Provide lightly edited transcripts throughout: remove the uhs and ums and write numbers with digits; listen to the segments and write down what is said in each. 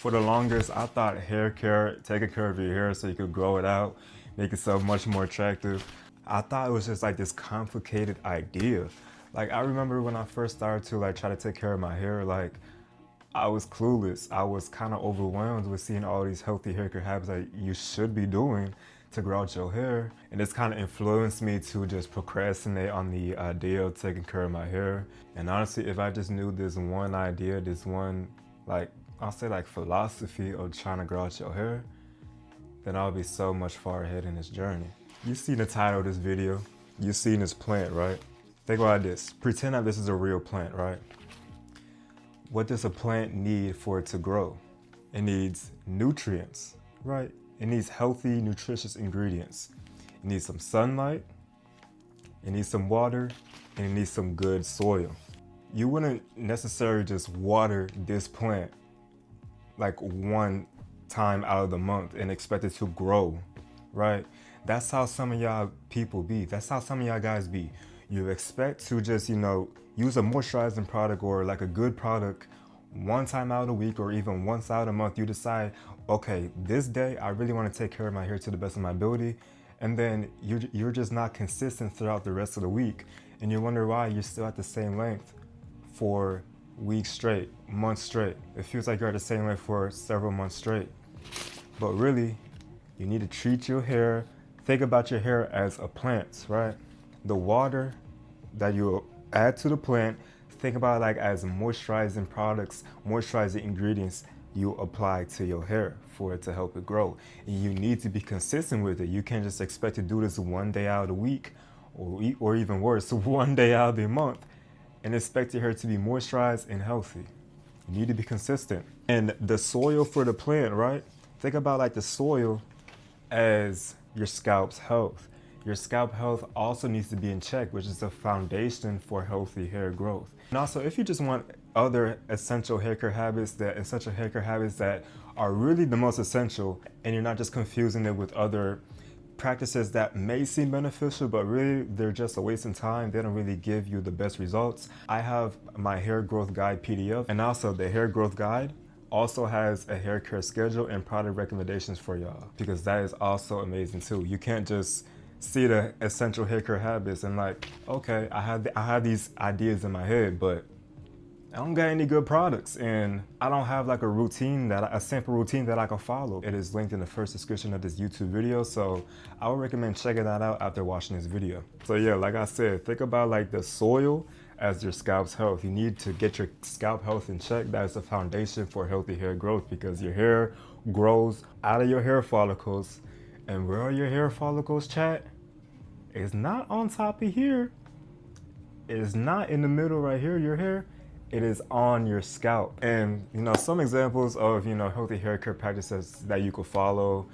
For the longest, I thought hair care, taking care of your hair so you could grow it out, make yourself much more attractive. I thought it was just like this complicated idea. Like I remember when I first started to like try to take care of my hair, like I was clueless. I was kind of overwhelmed with seeing all these healthy hair care habits that you should be doing to grow out your hair. And it's kind of influenced me to just procrastinate on the idea of taking care of my hair. And honestly, if I just knew this one idea, this one, like, I'll say like philosophy of trying to grow out your hair, then I'll be so much far ahead in this journey. You've seen the title of this video. You've seen this plant, right? Think about this. Pretend that this is a real plant, right? What does a plant need for it to grow? It needs nutrients, right? It needs healthy, nutritious ingredients. It needs some sunlight, it needs some water, and it needs some good soil. You wouldn't necessarily just water this plant like one time out of the month and expect it to grow, right? That's how some of y'all people be. That's how some of y'all guys be. You expect to just, use a moisturizing product or like a good product one time out of the week or even once out of a month. You decide, okay, this day I really want to take care of my hair to the best of my ability. And then you're just not consistent throughout the rest of the week. And you wonder why you're still at the same length for weeks straight, months straight. It feels like you're at the same length for several months straight. But really, you need to treat your hair, think about your hair as a plant, right? The water that you add to the plant, think about it like as moisturizing products, moisturizing ingredients you apply to your hair for it to help it grow. And you need to be consistent with it. You can't just expect to do this one day out of the week or even worse, one day out of the month and expect your hair to be moisturized and healthy. You need to be consistent. And the soil for the plant, right? Think about like the soil as your scalp's health. Your scalp health also needs to be in check, which is the foundation for healthy hair growth. And also, if you just want other essential hair care habits, that are really the most essential, and you're not just confusing it with other practices that may seem beneficial, but really they're just a waste of time. They don't really give you the best results. I have my hair growth guide PDF, and also the hair growth guide also has a hair care schedule and product recommendations for y'all, because that is also amazing too. You can't just see the essential hair care habits and like, okay, I have these ideas in my head, but I don't got any good products and I don't have like a simple routine that I can follow. It is linked in the first description of this YouTube video, so I would recommend checking that out after watching this video. So yeah, like I said, think about like the soil as your scalp's health. You need to get your scalp health in check. That is the foundation for healthy hair growth, because your hair grows out of your hair follicles. And where are your hair follicles, chat? It's not on top of here. It is not in the middle right here, your hair. It is on your scalp. And some examples of healthy hair care practices that you could follow,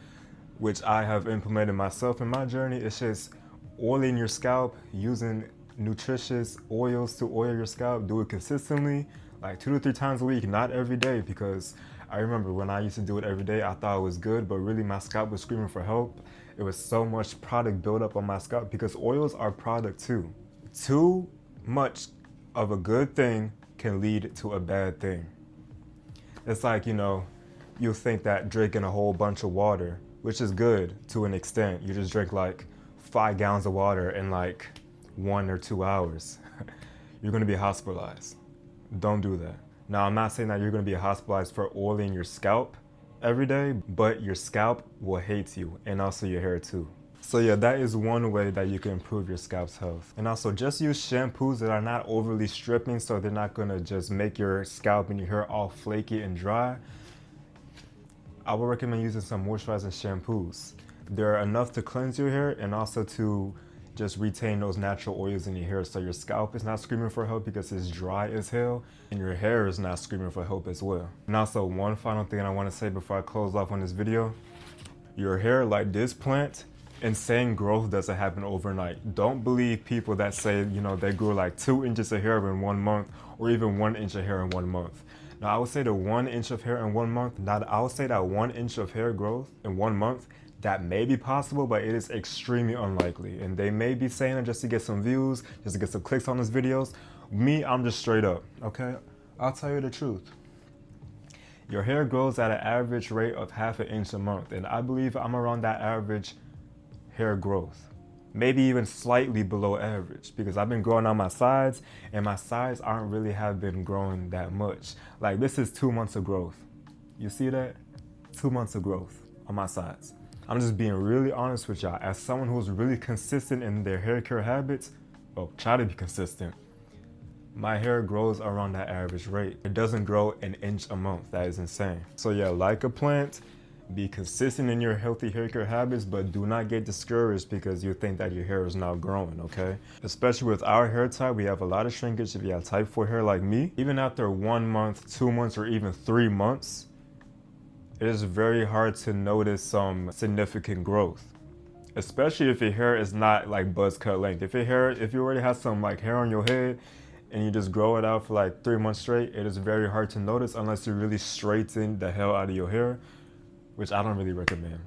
which I have implemented myself in my journey, it's just oiling your scalp, using nutritious oils to oil your scalp. Do it consistently, like 2 to 3 times a week, not every day, because I remember when I used to do it every day, I thought it was good, but really my scalp was screaming for help. It was so much product buildup on my scalp, because oils are product too. Too much of a good thing can lead to a bad thing. It's like, you think that drinking a whole bunch of water, which is good to an extent, you just drink like 5 gallons of water in like 1 or 2 hours, you're gonna be hospitalized. Don't do that. Now, I'm not saying that you're gonna be hospitalized for oiling your scalp every day, but your scalp will hate you, and also your hair too. So yeah, that is one way that you can improve your scalp's health. And also, just use shampoos that are not overly stripping, so they're not gonna just make your scalp and your hair all flaky and dry. I would recommend using some moisturizing shampoos. They're enough to cleanse your hair and also to just retain those natural oils in your hair, so your scalp is not screaming for help because it's dry as hell, and your hair is not screaming for help as well. And also, one final thing I want to say before I close off on this video: your hair, like this plant, insane growth doesn't happen overnight. Don't believe people that say they grew like 2 inches of hair in 1 month, or even 1 inch of hair in 1 month. Now, I would say the 1 inch of hair in 1 month, I would say that 1 inch of hair growth in 1 month, that may be possible, but it is extremely unlikely. And they may be saying it just to get some views, just to get some clicks on these videos. Me, I'm just straight up, okay? I'll tell you the truth. your hair grows at an average rate of 1/2 inch a month. And I believe I'm around that average hair growth. Maybe even slightly below average, because I've been growing on my sides and my sides aren't really have been growing that much. Like this is 2 months of growth. You see that? 2 months of growth on my sides. I'm just being really honest with y'all. As someone who's really consistent in their hair care habits, well, try to be consistent, my hair grows around that average rate. It doesn't grow an inch a month. That is insane. So yeah, like a plant, be consistent in your healthy hair care habits, but do not get discouraged because you think that your hair is not growing, okay? Especially with our hair type, we have a lot of shrinkage. If you have type 4 hair like me, even after 1 month, 2 months, or even 3 months, it is very hard to notice some significant growth. Especially if your hair is not like buzz cut length. If you already have some like hair on your head and you just grow it out for like 3 months straight, it is very hard to notice unless you really straighten the hell out of your hair, which I don't really recommend.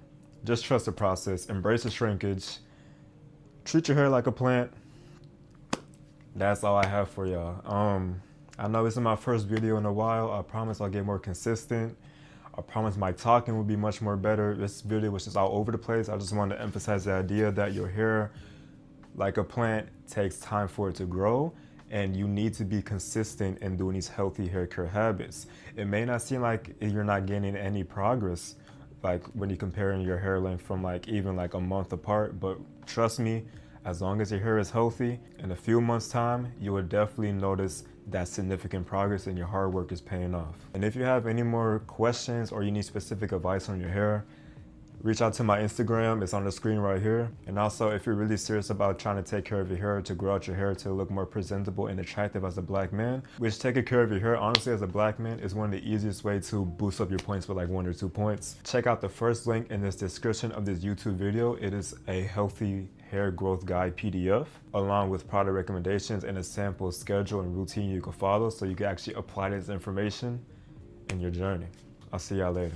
Just trust the process, embrace the shrinkage, treat your hair like a plant. That's all I have for y'all. I know this is my first video in a while. I promise I'll get more consistent. I promise my talking will be much more better. This video was just all over the place. I just wanted to emphasize the idea that your hair, like a plant, takes time for it to grow, and you need to be consistent in doing these healthy hair care habits. It may not seem like you're not gaining any progress, like when you're comparing your hair length from like even like a month apart, but trust me, as long as your hair is healthy, in a few months time, you will definitely notice that significant progress and your hard work is paying off. And if you have any more questions or you need specific advice on your hair, reach out to my Instagram. It's on the screen right here. And also, if you're really serious about trying to take care of your hair, to grow out your hair to look more presentable and attractive as a black man, which taking care of your hair, honestly, as a black man, is one of the easiest ways to boost up your points with like 1 or 2 points. Check out the first link in this description of this YouTube video. It is a healthy hair growth guide PDF, along with product recommendations and a sample schedule and routine you can follow so you can actually apply this information in your journey. I'll see y'all later.